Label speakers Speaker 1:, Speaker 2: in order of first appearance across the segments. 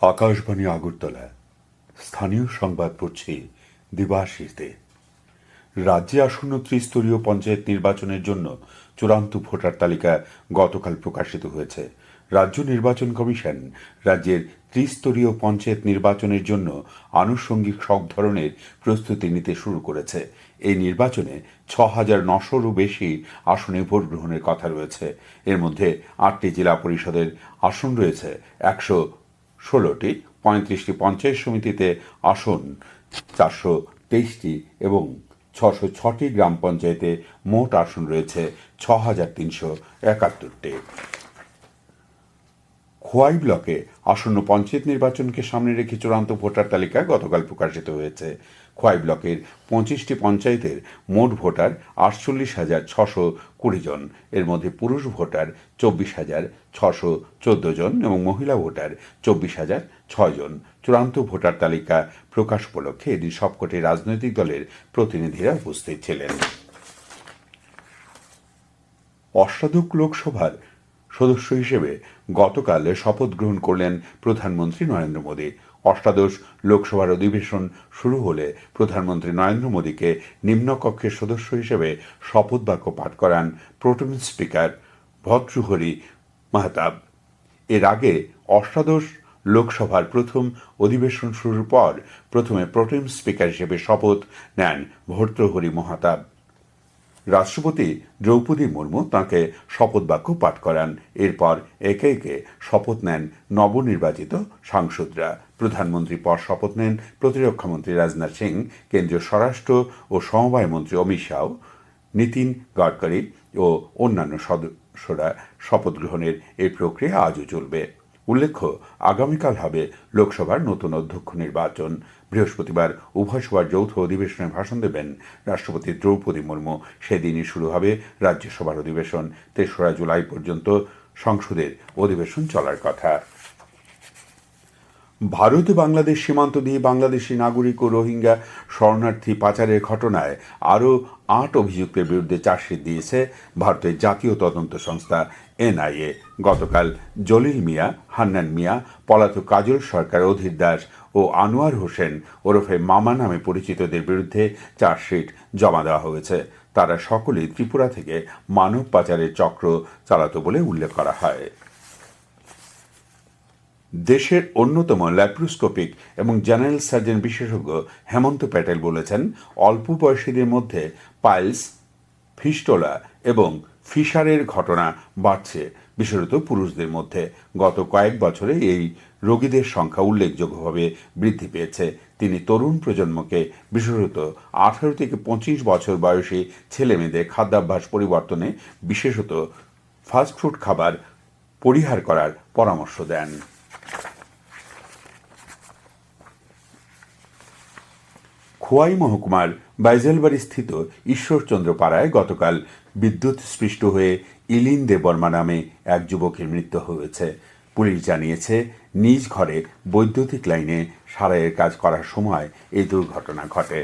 Speaker 1: আকাশবাণী আগরতলা স্থানীয় সংবাদ পড়ছি দিবাশীতে। রাজ্যে আসন্ন ত্রিস্তরীয় পঞ্চায়েত নির্বাচনের জন্য চূড়ান্ত ভোটার তালিকা গতকাল প্রকাশিত হয়েছে। রাজ্য নির্বাচন কমিশন রাজ্যের ত্রিস্তরীয় পঞ্চায়েত নির্বাচনের জন্য আনুষঙ্গিক সব ধরনের প্রস্তুতি নিতে শুরু করেছে। এই নির্বাচনে ৬,৯০০রও বেশি আসনে ভোট গ্রহণের কথা রয়েছে। এর মধ্যে ৮টি জেলা পরিষদের আসন রয়েছে ১১৬টি, ৩৫টি পঞ্চায়েত সমিতিতে আসন ৪২৩টি এবং ৬০৬টি গ্রাম পঞ্চায়েতে মোট আসন রয়েছে ৬,৩৭১টি। খোয়াই ব্লকে আসন্ন পঞ্চায়েত নির্বাচনকে সামনে রেখে চূড়ান্ত ভোটার তালিকা গতকাল প্রকাশিত হয়েছে। খোয়াই ব্লকের ২৫টি পঞ্চায়েতের মোট ভোটার ৪৮,৬২০ জন। এর মধ্যে পুরুষ ভোটার ২৪,৬১৪ জন এবং মহিলা ভোটার ২৪,০০৬ জন। চূড়ান্ত ভোটার তালিকা প্রকাশ উপলক্ষে এদিন সবকটি রাজনৈতিক দলের প্রতিনিধিরা উপস্থিত ছিলেন। অষ্টাদশ লোকসভার সদস্য হিসেবে গতকাল শপথ গ্রহণ করলেন প্রধানমন্ত্রী নরেন্দ্র মোদী। অষ্টাদশ লোকসভার অধিবেশন শুরু হলে প্রধানমন্ত্রী নরেন্দ্র মোদীকে নিম্নকক্ষের সদস্য হিসেবে শপথ বাক্য পাঠ করান প্রোটেম স্পিকার ভর্তৃহরি মাহতাব। এর আগে অষ্টাদশ লোকসভার প্রথম অধিবেশন শুরুর পর প্রথমে প্রোটেম স্পিকার হিসেবে শপথ নেন ভর্তৃহরি মাহতাব। রাষ্ট্রপতি দ্রৌপদী মুর্মু তাঁকে শপথ বাক্য পাঠ করান। এরপর একে একে শপথ নেন নবনির্বাচিত সাংসদরা। প্রধানমন্ত্রীর পর শপথ নেন প্রতিরক্ষামন্ত্রী রাজনাথ সিং, কেন্দ্রীয় স্বরাষ্ট্র ও সমবায় মন্ত্রী অমিত শাহ, নীতিন গডকরি ও অন্যান্য সদস্যরা। শপথ গ্রহণের এই প্রক্রিয়া আজও চলবে। উল্লেখ্য, আগামীকাল হবে লোকসভার নতুন অধ্যক্ষ নির্বাচন। বৃহস্পতিবার উভয় সভার যৌথ অধিবেশনে ভাষণ দেবেন রাষ্ট্রপতি দ্রৌপদী মুর্মু। সেদিনই শুরু হবে রাজ্যসভার অধিবেশন। ৩রা জুলাই পর্যন্ত সংসদের অধিবেশন চলার কথা। ভারত বাংলাদেশ সীমান্ত দিয়ে বাংলাদেশি নাগরিক ও রোহিঙ্গা শরণার্থী পাচারের ঘটনায় আরও ৮ অভিযুক্তের বিরুদ্ধে চার্জশিট দিয়েছে ভারতের জাতীয় তদন্ত সংস্থা এনআইএ। গতকাল জলিল মিয়া, হান্নান মিয়া, পলাতক কাজল সরকার, অধীর দাস ও আনোয়ার হোসেন ওরফে মামা নামে পরিচিতদের বিরুদ্ধে চার্জশিট জমা দেওয়া হয়েছে। তারা সকলেই ত্রিপুরা থেকে মানব পাচারের চক্র চালাত বলে উল্লেখ করা হয়। দেশের অন্যতম ল্যাপ্রোস্কোপিক এবং জেনারেল সার্জন বিশেষজ্ঞ হেমন্ত প্যাটেল বলেছেন, অল্প বয়সীদের মধ্যে পাইলস, ফিস্টোলা এবং ফিশারের ঘটনা বাড়ছে, বিশেষত পুরুষদের মধ্যে। গত কয়েক বছরে এই রোগীদের সংখ্যা উল্লেখযোগ্যভাবে বৃদ্ধি পেয়েছে। তিনি তরুণ প্রজন্মকে, বিশেষত 18 থেকে 25 বছর বয়সী ছেলেমেয়েদের খাদ্যাভ্যাস পরিবর্তনে, বিশেষত ফাস্টফুড খাবার পরিহার করার পরামর্শ দেন। খোয়াই মহকুমার বাইজালবাড়ি স্থিত ঈশ্বরচন্দ্র পাড়ায় গতকাল বিদ্যুৎ স্পৃষ্ট হয়ে ইলিন দেববর্মা নামে এক যুবকের মৃত্যু হয়েছে। পুলিশ জানিয়েছে, নিজ ঘরে বৈদ্যুতিক লাইনে সারাইয়ের কাজ করার সময় এই দুর্ঘটনা ঘটে।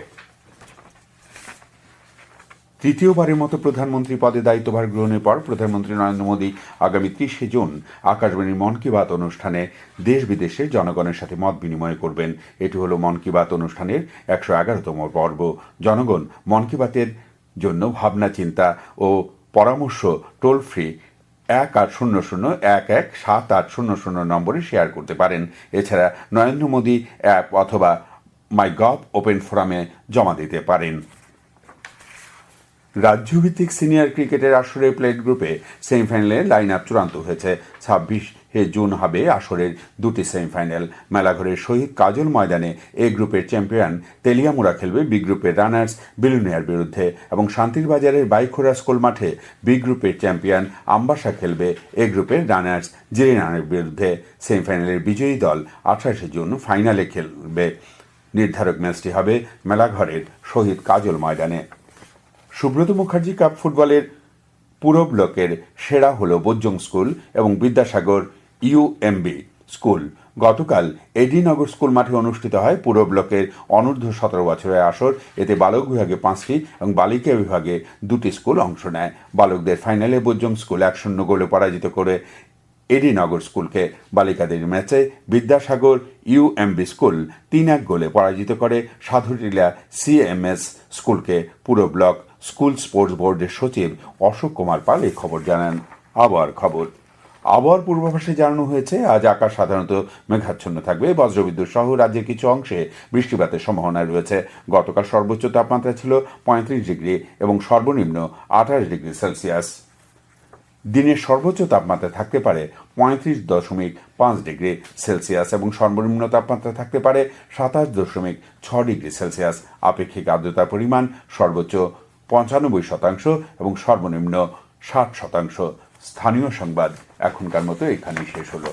Speaker 1: তৃতীয়বারের মতো প্রধানমন্ত্রী পদে দায়িত্বভার গ্রহণের পর প্রধানমন্ত্রী নরেন্দ্র মোদী আগামী ৩০শে জুন আকাশবাণীর মন কি বাত অনুষ্ঠানে দেশ বিদেশের জনগণের সাথে মত বিনিময় করবেন। এটি হল মন কি বাত অনুষ্ঠানের ১১১তম পর্ব। জনগণ মন কি বাতের জন্য ভাবনা, চিন্তা ও পরামর্শ টোল ফ্রি ১৮০০-১১-৭৮০০ নম্বরে শেয়ার করতে পারেন। এছাড়া নরেন্দ্র মোদী অ্যাপ অথবা মাইগভ ওপেন ফোরামে জমা দিতে পারেন। রাজ্যভিত্তিক সিনিয়র ক্রিকেটের আসরে প্লেট গ্রুপে সেমিফাইনালে লাইন আপ চূড়ান্ত হয়েছে। ২৬শে জুন হবে আসরের 2টি সেমিফাইনাল। মেলাঘরের শহীদ কাজল ময়দানে এ গ্রুপের চ্যাম্পিয়ন তেলিয়ামুড়া খেলবে বি গ্রুপের রানার্স বিলুনিয়ার বিরুদ্ধে এবং শান্তিরবাজারের বাইখোরা স্কুল মাঠে বি গ্রুপের চ্যাম্পিয়ন আমবাসা খেলবে এ গ্রুপের রানার্স জিরিনানের বিরুদ্ধে। সেমিফাইনালের বিজয়ী দল ২৮শে জুন ফাইনালে খেলবে। নির্ধারক ম্যাচটি হবে মেলাঘরের শহীদ কাজল ময়দানে। সুব্রত মুখার্জি কাপ ফুটবলের পুরো ব্লকের সেরা হল বোজ্জং স্কুল এবং বিদ্যাসাগর ইউএমবি স্কুল। গতকাল এডিনগর স্কুল মাঠে অনুষ্ঠিত হয় পুরো ব্লকের অনূর্ধ্ব 17 বছরের আসর। এতে বালক বিভাগে 5টি এবং বালিকা বিভাগে 2টি স্কুল অংশ নেয়। বালকদের ফাইনালে বোজ্জং স্কুল 1-0 গোলে পরাজিত করে এডিনগর স্কুলকে বালিকাদের ম্যাচে বিদ্যাসাগর ইউএমবি স্কুল 3-1 গোলে পরাজিত করে সাধুটিলা সিএমএস স্কুলকে। পুরো ব্লক স্কুল স্পোর্টস বোর্ডের সচিব অশোক কুমার পাল এই খবর জানান। আবহাওয়ার পূর্বাভাসে জানানো হয়েছে আজ আকাশ সাধারণত মেঘাচ্ছন্ন থাকবে। বজ্রবিদ্যুৎ সহ রাজ্যের কিছু অংশে বৃষ্টিপাতের সম্ভাবনা রয়েছে। গতকাল সর্বোচ্চ তাপমাত্রা ছিল 35 ডিগ্রি এবং সর্বনিম্ন 28 ডিগ্রি সেলসিয়াস। দিনের সর্বোচ্চ তাপমাত্রা থাকতে পারে 35.5 ডিগ্রি সেলসিয়াস এবং সর্বনিম্ন তাপমাত্রা থাকতে পারে 27.6 ডিগ্রি সেলসিয়াস। আপেক্ষিক আর্দ্রতার পরিমাণ সর্বোচ্চ 95% এবং সর্বনিম্ন 60%। স্থানীয় সংবাদ এখনকার মতো এখানেই শেষ হলো।